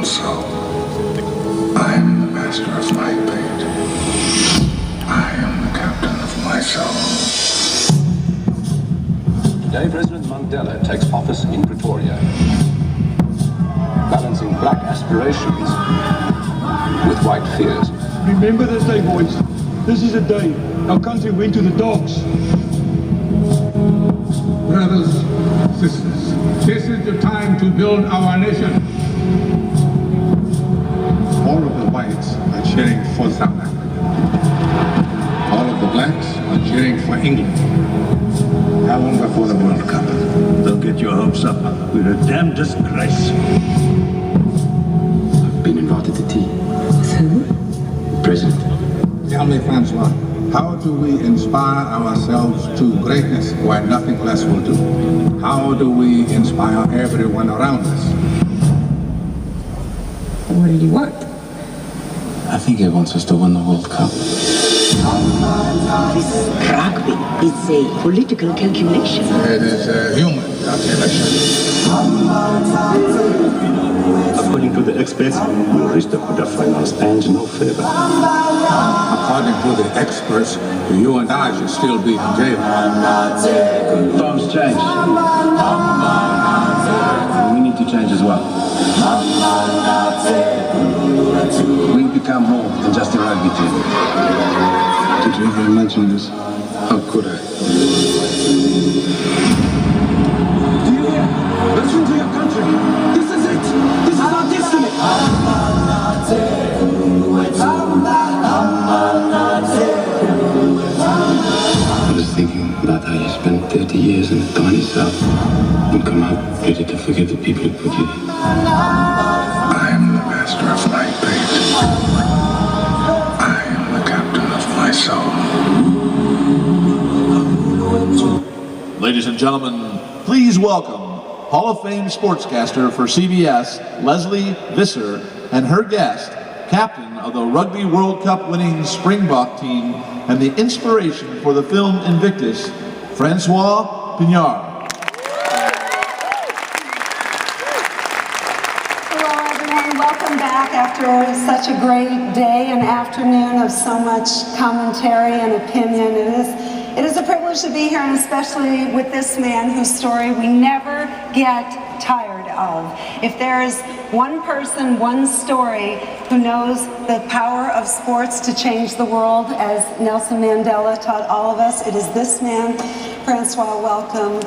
also. I am the master of my fate. I am the captain of my soul. Today, President Mandela takes office in Pretoria, balancing black aspirations with white fears. Remember this day, boys. This is a day our country went to the dogs. Brothers, sisters, this is the time to build our nation. All of the whites are cheering for South Africa. All of the blacks are cheering for England. How long before the World Cup? Don't get your hopes up. We're a damn disgrace. I've been invited to tea. Who? President. Tell me, Francois, how do we inspire ourselves to greatness where nothing less will do? How do we inspire everyone around us? What do you want? I think he wants us to win the World Cup. This rugby is a political calculation. It is a human calculation. According to the experts, we'll reach the quarterfinals and no favor. According to the experts, you and I should still be in jail. Times change. We need to change as well. We become more than just a rugby team. Did you ever imagine this? How could I? Do you hear? Listen to your country. This is it. This is our destiny. I was thinking about how you spent 30 years in a tiny cell and come out ready to forgive the people who put you there. I am the master of my fate. I am the captain of my soul. Ladies and gentlemen, please welcome Hall of Fame sportscaster for CBS, Leslie Visser, and her guest, captain of the Rugby World Cup winning Springbok team and the inspiration for the film Invictus, Francois Pienaar. Welcome back after such a great day and afternoon of so much commentary and opinion. It is a privilege to be here, and especially with this man whose story we never get tired of. If there is one person, one story who knows the power of sports to change the world, as Nelson Mandela taught all of us, it is this man. Francois, welcome.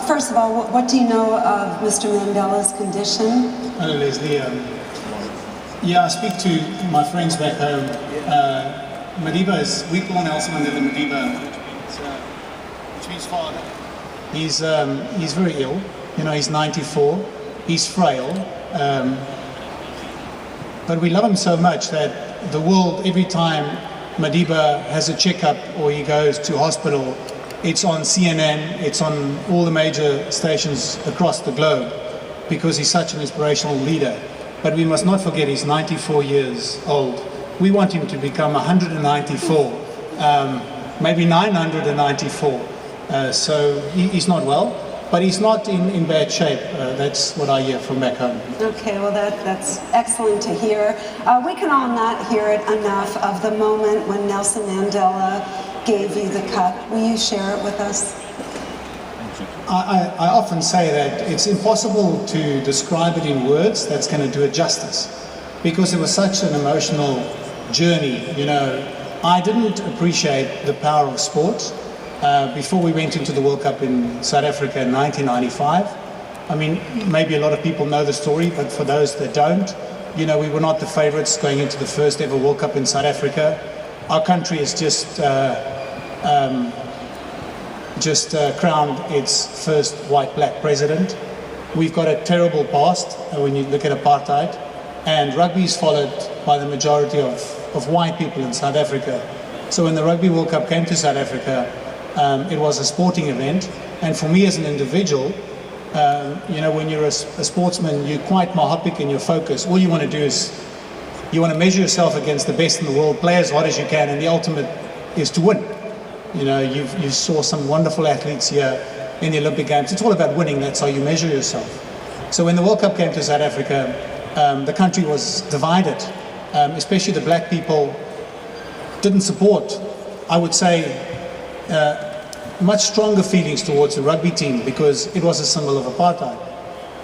First of all, what do you know of Mr. Mandela's condition? Hello, Leslie. I speak to my friends back home. Madiba we call Nelson Mandela Madiba, which means father. He's very ill. You know, he's 94. He's frail. But we love him so much that the world, every time Madiba has a checkup or he goes to hospital, it's on CNN, it's on all the major stations across the globe, because he's such an inspirational leader. But we must not forget he's 94 years old. We want him to become 194, maybe 994. So he's not well, but he's not in bad shape. That's what I hear from back home. Okay, well that's excellent to hear. We can all not hear it enough of the moment when Nelson Mandela gave you the cup. Will you share it with us? I often say that it's impossible to describe it in words that's going to do it justice, because it was such an emotional journey. You know, I didn't appreciate the power of sport before we went into the World Cup in South Africa in 1995. I mean, maybe a lot of people know the story, but for those that don't, you know, we were not the favourites going into the first ever World Cup in South Africa. Our country has just crowned its first white-black president. We've got a terrible past when you look at apartheid, and rugby is followed by the majority of white people in South Africa. So when the Rugby World Cup came to South Africa, it was a sporting event, and for me as an individual, you know, when you're a sportsman, you're quite myopic in your focus. All you want to do is you want to measure yourself against the best in the world, play as hard as you can, and the ultimate is to win. You know, you saw some wonderful athletes here in the Olympic Games. It's all about winning. That's how you measure yourself. So when the World Cup came to South Africa, the country was divided, especially the black people didn't support, I would say, much stronger feelings towards the rugby team because it was a symbol of apartheid.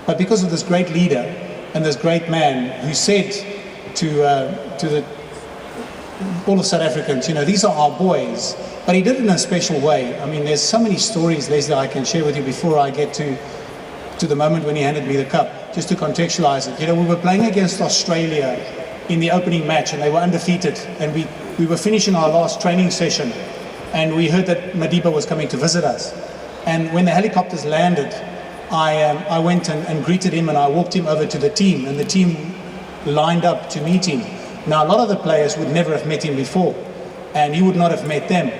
But because of this great leader and this great man who said to all of South Africans, you know, these are our boys, but he did it in a special way. I mean, there's so many stories, Leslie, I can share with you before I get to the moment when he handed me the cup, just to contextualize it. You know, we were playing against Australia in the opening match and they were undefeated, and we were finishing our last training session and we heard that Madiba was coming to visit us. And when the helicopters landed, I went and greeted him, and I walked him over to the team, and the team lined up to meet him. Now, a lot of the players would never have met him before, and he would not have met them.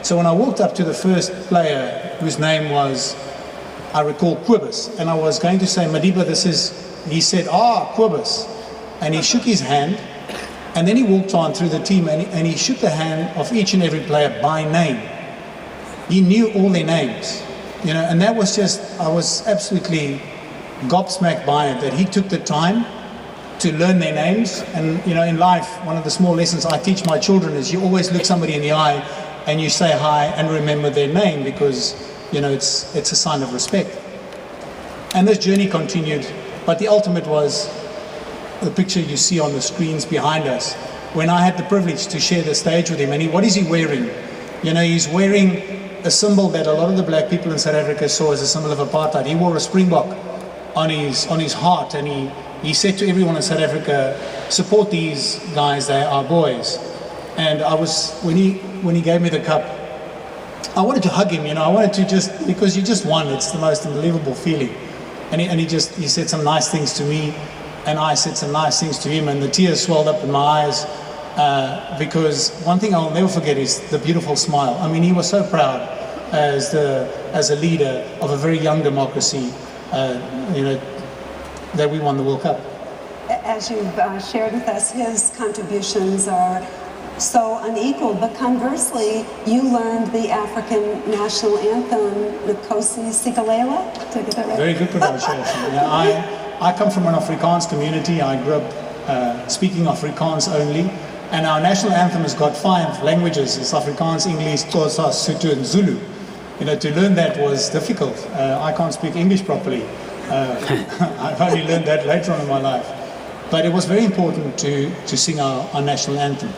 So when I walked up to the first player, whose name was, I recall, Quibus, and I was going to say, Madiba, this is, he said, Quibus. And he shook his hand, and then he walked on through the team, and he shook the hand of each and every player by name. He knew all their names. You know, and that was just, I was absolutely gobsmacked by it, that he took the time to learn their names. And, you know, in life, one of the small lessons I teach my children is you always look somebody in the eye and you say hi and remember their name because, you know, it's a sign of respect. And this journey continued, but the ultimate was the picture you see on the screens behind us, when I had the privilege to share the stage with him. And what is he wearing? You know, he's wearing a symbol that a lot of the black people in South Africa saw as a symbol of apartheid. He wore a springbok on his heart, and he said to everyone in South Africa, support these guys, they are boys. And I was, when he gave me the cup, I wanted to hug him, you know, I wanted to just, because you just won, it's the most unbelievable feeling. And he said some nice things to me, and I said some nice things to him, and the tears swelled up in my eyes. Because one thing I'll never forget is the beautiful smile. I mean, he was so proud as a leader of a very young democracy, you know, that we won the World Cup. As you've shared with us, his contributions are so unequal, but conversely, you learned the African national anthem, Nkosi Sikelel. Did I get that right? Very good pronunciation. Yeah, I come from an Afrikaans community. I grew up speaking Afrikaans only. And our national anthem has got 5 languages. It's Afrikaans, English, Xhosa, Sotho, and Zulu. You know, to learn that was difficult. I can't speak English properly. I've only learned that later on in my life. But it was very important to sing our national anthem.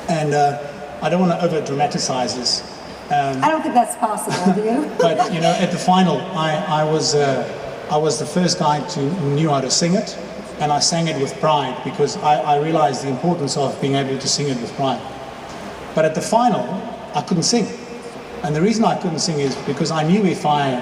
And I don't want to over-dramatize this. I don't think that's possible, do you? But, you know, at the final, I was the first guy who knew how to sing it. And I sang it with pride because I realized the importance of being able to sing it with pride. But at the final, I couldn't sing. And the reason I couldn't sing is because I knew if I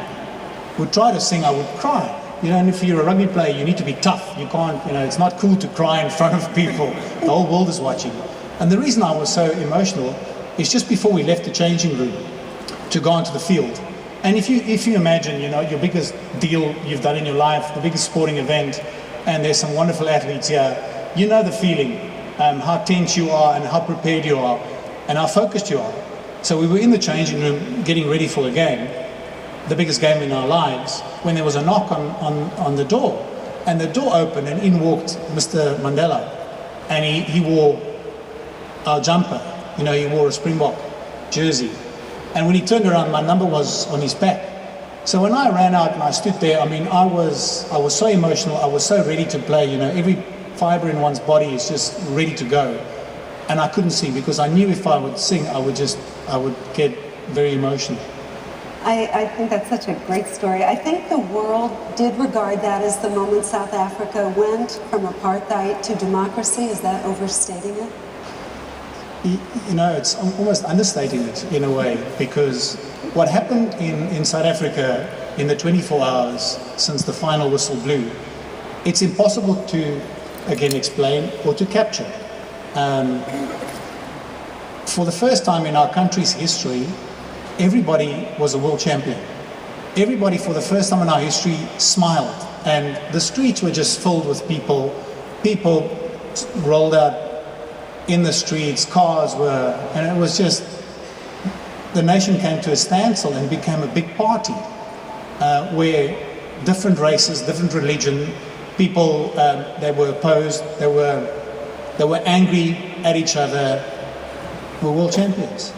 would try to sing, I would cry. You know, and if you're a rugby player, you need to be tough. You can't, you know, it's not cool to cry in front of people. The whole world is watching. And the reason I was so emotional is just before we left the changing room to go onto the field. And if you imagine, you know, your biggest deal you've done in your life, the biggest sporting event, and there's some wonderful athletes here, you know the feeling, how tense you are and how prepared you are and how focused you are. So we were in the changing room getting ready for a game, the biggest game in our lives, when there was a knock on the door. And the door opened and in walked Mr. Mandela. And he wore our jumper, you know, he wore a Springbok jersey. And when he turned around, my number was on his back. So when I ran out and I stood there, I mean, I was so emotional, I was so ready to play, you know, every fiber in one's body is just ready to go. And I couldn't sing because I knew if I would sing, I would get very emotional. I think that's such a great story. I think the world did regard that as the moment South Africa went from apartheid to democracy. Is that overstating it? You know, it's almost understating it in a way, because what happened in South Africa in the 24 hours since the final whistle blew, it's impossible to, again, explain or to capture. For the first time in our country's history, everybody was a world champion. Everybody, for the first time in our history, smiled. And the streets were just filled with people. People rolled out in the streets, cars were, and it was just, the nation came to a standstill and became a big party where different races, different religion, people that were opposed, they were angry at each other, were world champions.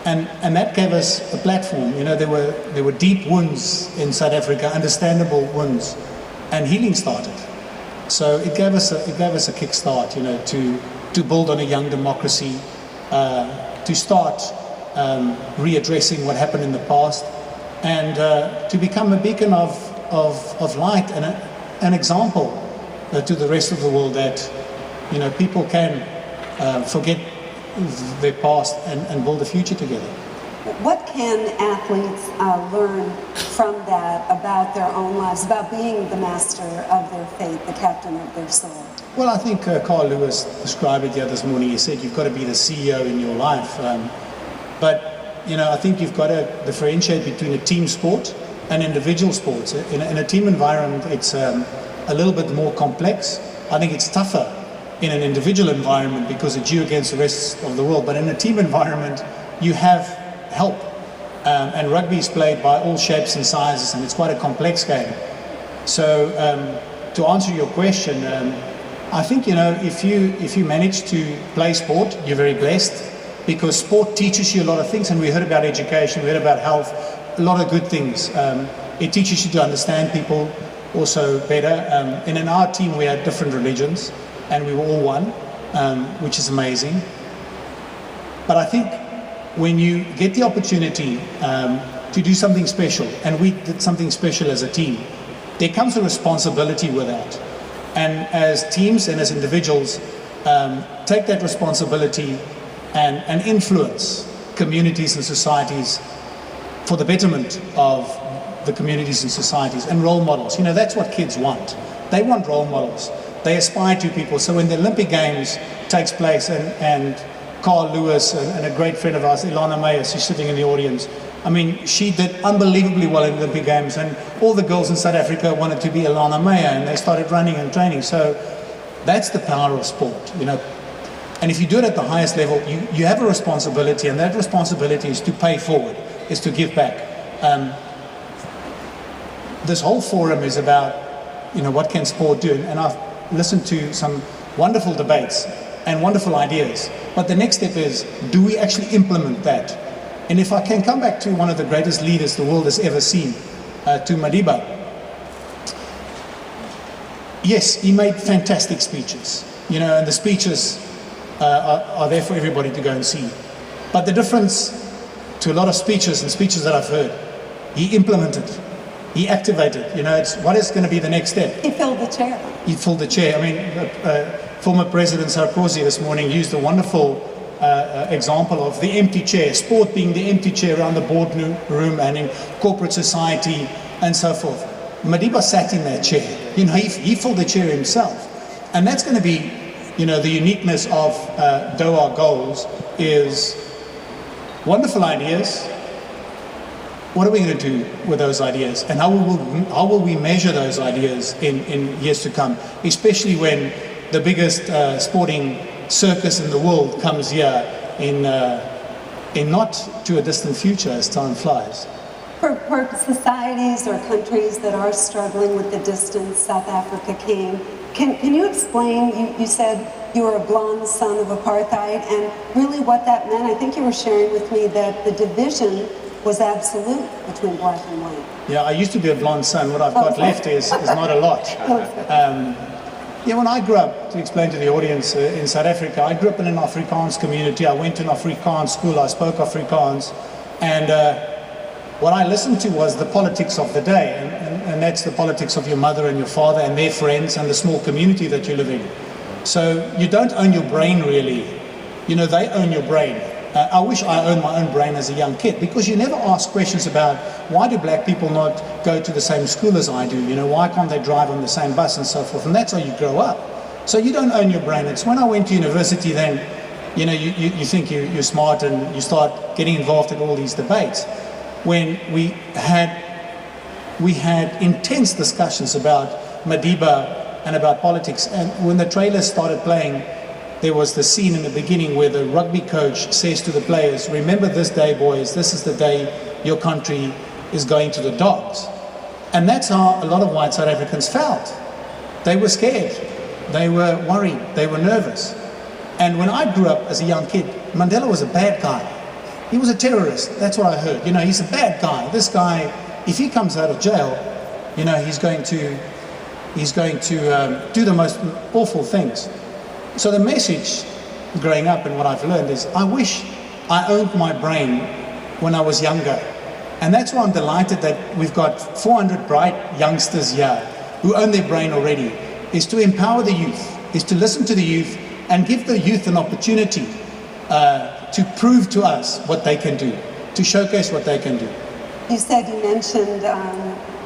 And that gave us a platform. You know, there were deep wounds in South Africa, understandable wounds, and healing started. So it gave us a kickstart, you know, to build on a young democracy, to start readdressing what happened in the past, and to become a beacon of light and an example to the rest of the world that, you know, people can forget their past and build a future together. What can athletes learn from that about their own lives, about being the master of their fate, the captain of their soul? Well, I think Carl Lewis described it here this morning. He said you've got to be the CEO in your life. But, you know, I think you've got to differentiate between a team sport and individual sports. In a team environment, it's a little bit more complex. I think it's tougher in an individual environment because it's you against the rest of the world. But in a team environment, you have help. And rugby is played by all shapes and sizes, and it's quite a complex game. So to answer your question, I think, you know, if you manage to play sport, you're very blessed, because sport teaches you a lot of things. And we heard about education, we heard about health, a lot of good things. It teaches you to understand people also better. And in our team, we had different religions, and we were all one, which is amazing. But I think when you get the opportunity to do something special, and we did something special as a team, there comes a responsibility with that. And as teams and as individuals, take that responsibility and influence communities and societies for the betterment of the communities and societies, and role models. You know, that's what kids want. They want role models. They aspire to people. So when the Olympic Games takes place, and Carl Lewis and a great friend of ours, Ilana Meyer, she's sitting in the audience. I mean, she did unbelievably well in the Olympic Games, and all the girls in South Africa wanted to be Ilana Meyer, and they started running and training. So that's the power of sport, you know. And if you do it at the highest level, you have a responsibility, and that responsibility is to pay forward, is to give back. This whole forum is about, you know, what can sport do? And I've listened to some wonderful debates and wonderful ideas. But the next step is, do we actually implement that? And if I can come back to one of the greatest leaders the world has ever seen, to Madiba. Yes, he made fantastic speeches, you know, and the speeches are there for everybody to go and see. But the difference to a lot of speeches and speeches that I've heard, he implemented, he activated, you know, it's what is going to be the next step. He filled the chair. He filled the chair. I mean, former President Sarkozy this morning used a wonderful example of the empty chair, sport being the empty chair around the boardroom and in corporate society and so forth. Madiba sat in that chair. You know, he filled the chair himself. And that's going to be, you know, the uniqueness of Doha goals is wonderful ideas. What are we going to do with those ideas? And how will we measure those ideas in years to come? Especially when the biggest sporting circus in the world comes here in not too a distant future as time flies. For societies or countries that are struggling with the distance South Africa came, can you explain, you said you were a blonde son of apartheid, and really what that meant? I think you were sharing with me that the division was absolute between black and white. Yeah, I used to be a blonde son. What I've got left is not a lot. Yeah, when I grew up, to explain to the audience in South Africa, I grew up in an Afrikaans community. I went to an Afrikaans school. I spoke Afrikaans. And what I listened to was the politics of the day. And that's the politics of your mother and your father and their friends and the small community that you live in. So you don't own your brain, really. You know, they own your brain. I wish I owned my own brain as a young kid, because you never ask questions about why do black people not go to the same school as I do? You know, why can't they drive on the same bus and so forth? And that's how you grow up. So you don't own your brain. It's when I went to university then, you know, you think you're smart and you start getting involved in all these debates. When we had intense discussions about Madiba and about politics, and when the trailers started playing, there was the scene in the beginning where the rugby coach says to the players, remember this day, boys, this is the day your country is going to the dogs. And that's how a lot of white South Africans felt. They were scared, they were worried, they were nervous. And when I grew up as a young kid, Mandela was a bad guy. He was a terrorist, that's what I heard. You know, he's a bad guy. This guy, if he comes out of jail, you know, he's going to do the most awful things. So the message growing up and what I've learned is, I wish I owned my brain when I was younger. And that's why I'm delighted that we've got 400 bright youngsters here who own their brain already, is to empower the youth, is to listen to the youth and give the youth an opportunity to prove to us what they can do, to showcase what they can do. You said you mentioned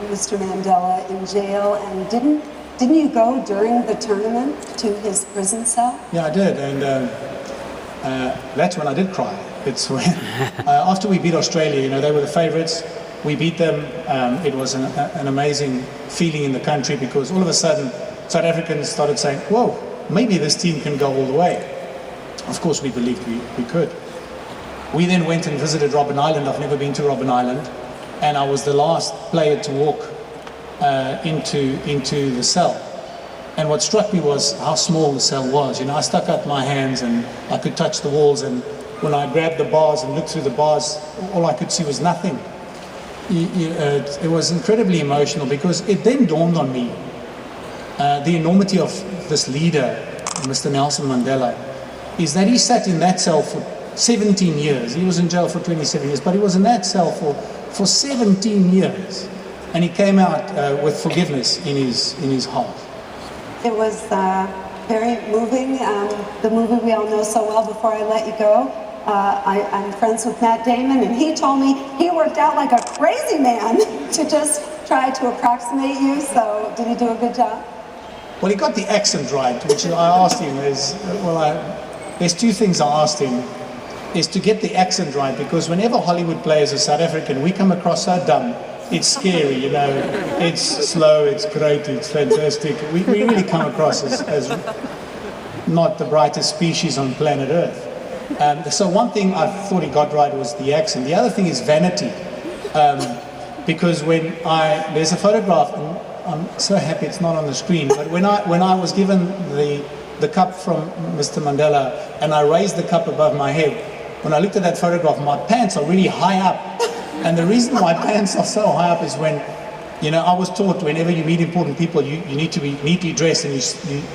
Mr. Mandela in jail, and didn't you go during the tournament to his prison cell? Yeah, I did, and that's when I did cry. It's when, after we beat Australia, you know, they were the favourites. We beat them. It was an amazing feeling in the country, because all of a sudden South Africans started saying, whoa, maybe this team can go all the way. Of course, we believed we could. We then went and visited Robben Island. I've never been to Robben Island, and I was the last player to walk into the cell. And what struck me was how small the cell was. You know, I stuck out my hands and I could touch the walls, and when I grabbed the bars and looked through the bars, all I could see was nothing. It was incredibly emotional, because it then dawned on me the enormity of this leader, Mr. Nelson Mandela, is that he sat in that cell for 17 years. He was in jail for 27 years, but he was in that cell for 17 years. And he came out with forgiveness in his heart. It was very moving. The movie we all know so well. Before I let you go, I'm friends with Matt Damon, and he told me he worked out like a crazy man to just try to approximate you. So did he do a good job? Well, he got the accent right, which I asked him there's two things I asked him, is to get the accent right, because whenever Hollywood plays a South African, we come across so dumb. It's scary, you know, it's slow, it's great, it's fantastic. We really come across as not the brightest species on planet Earth. So one thing I thought he got right was the accent. The other thing is vanity. Because there's a photograph, and I'm so happy it's not on the screen, but when I was given the cup from Mr. Mandela, and I raised the cup above my head, when I looked at that photograph, my pants are really high up. And the reason my pants are so high up is when, you know, I was taught whenever you meet important people, you need to be neatly dressed, and you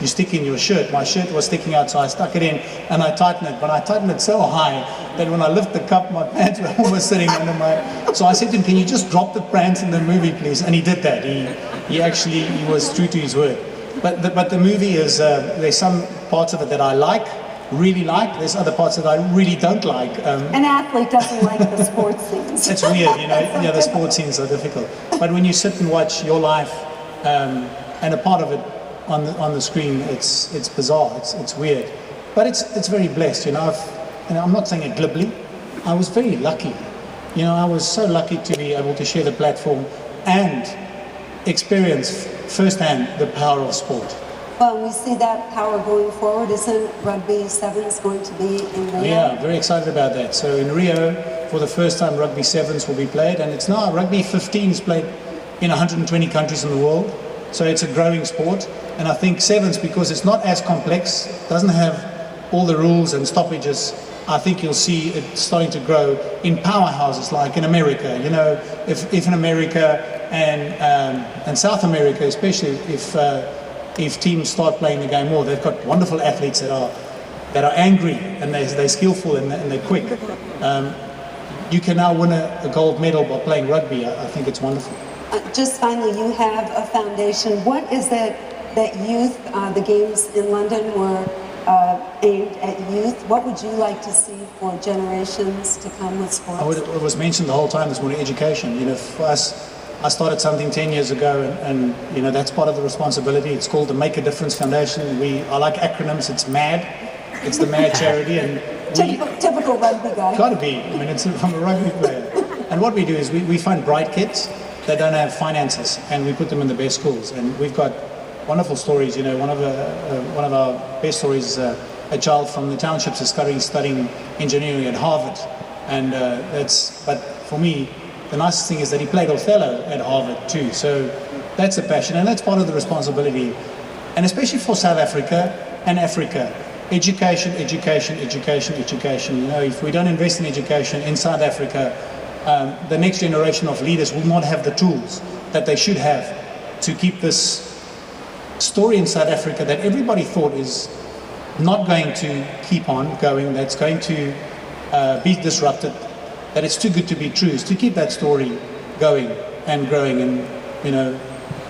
stick in your shirt. My shirt was sticking out, so I stuck it in and I tightened it. But I tightened it so high that when I lift the cup, my pants were almost sitting under my... So I said to him, can you just drop the pants in the movie, please? And he did that. He was true to his word. But the movie is, there's some parts of it that I really like. There's other parts that I really don't like. An athlete doesn't like the sports scenes. It's weird, you know. Yeah, the sports scenes are difficult. But when you sit and watch your life, and a part of it on the screen, it's bizarre. It's weird, but it's very blessed. You know, I'm not saying it glibly. I was very lucky. You know, I was so lucky to be able to share the platform and experience firsthand the power of sport. Well, we see that power going forward. Isn't Rugby Sevens going to be in Rio? Yeah, very excited about that. So in Rio, for the first time, Rugby Sevens will be played, and it's now Rugby 15 is played in 120 countries in the world. So it's a growing sport, and I think Sevens, because it's not as complex, doesn't have all the rules and stoppages, I think you'll see it starting to grow in powerhouses like in America. You know, if in America and South America, especially if teams start playing the game more, they've got wonderful athletes that are angry and they're skillful and they're quick. You can now win a gold medal by playing rugby. I think it's wonderful. Just finally, you have a foundation. What is it that youth, the games in London were aimed at youth? What would you like to see for generations to come with sports? It was mentioned the whole time this morning, education. You know, for us, I started something 10 years ago, and you know, that's part of the responsibility. It's called the Make a Difference Foundation. I like acronyms. It's MAD. It's the MAD charity, and typical rugby guy. Got to be. I mean, it's from a rugby player. And what we do is we find bright kids that don't have finances, and we put them in the best schools. And we've got wonderful stories. You know, one of our best stories is a child from the townships is studying engineering at Harvard, and but for me, the nicest thing is that he played Othello at Harvard too. So that's a passion, and that's part of the responsibility. And especially for South Africa and Africa, education, education, education, education. You know, if we don't invest in education in South Africa, the next generation of leaders will not have the tools that they should have to keep this story in South Africa that everybody thought is not going to keep on going, that's going to be disrupted, that it's too good to be true, is to keep that story going and growing, and you know,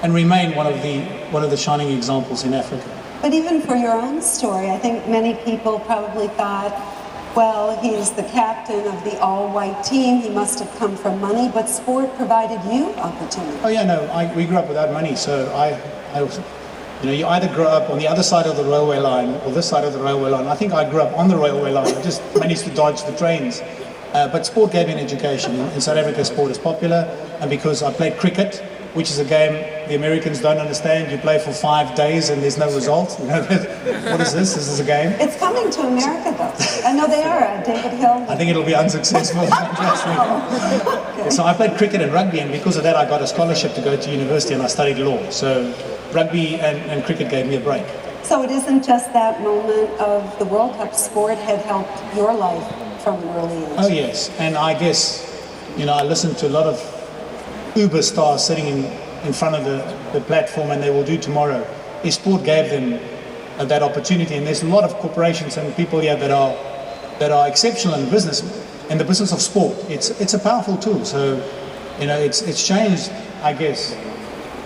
and remain one of the shining examples in Africa. But even for your own story, I think many people probably thought, well, he's the captain of the all-white team, he must have come from money, but sport provided you opportunity. Oh yeah, no, we grew up without money, so I also, you know, you either grow up on the other side of the railway line or this side of the railway line. I think I grew up on the railway line, I just managed to dodge the trains. But sport gave me an education. In South Africa, sport is popular, and because I played cricket, which is a game the Americans don't understand. You play for 5 days and there's no result. You know, what is this? This is a game. It's coming to America, though. I know they are. David Hill. I think it'll be unsuccessful. Okay. So I played cricket and rugby, and because of that, I got a scholarship to go to university, and I studied law. So rugby and cricket gave me a break. So it isn't just that moment of the World Cup. Sport had helped your life from an early age. Oh yes, and I guess, you know, I listened to a lot of Uber stars sitting in front of the platform, and they will do tomorrow. Sport gave them that opportunity, and there's a lot of corporations and people here that are exceptional in business, in the business of sport. It's a powerful tool. So, you know, it's changed, I guess,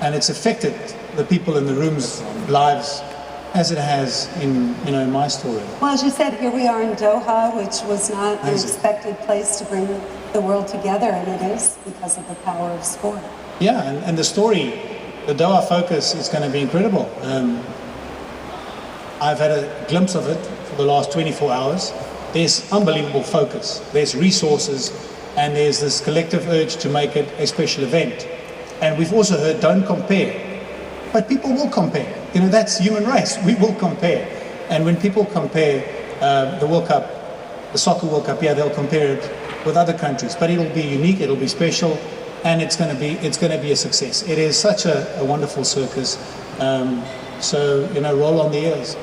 and it's affected the people in the room's lives as it has in, you know, in my story. Well, as you said, here we are in Doha, which was not an expected place to bring the world together, and it is because of the power of sport. Yeah, and the story, the Doha focus is going to be incredible. I've had a glimpse of it for the last 24 hours. There's unbelievable focus, there's resources, and there's this collective urge to make it a special event. And we've also heard, don't compare. But people will compare. You know, that's human race. We will compare. And when people compare the World Cup, the Soccer World Cup, yeah, they'll compare it with other countries. But it'll be unique, it'll be special, and it's going to be a success. It is such a wonderful circus. So, you know, roll on the ears.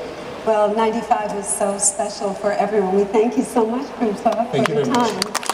Well, 95 was so special for everyone. We thank you so much, Francois, for your time.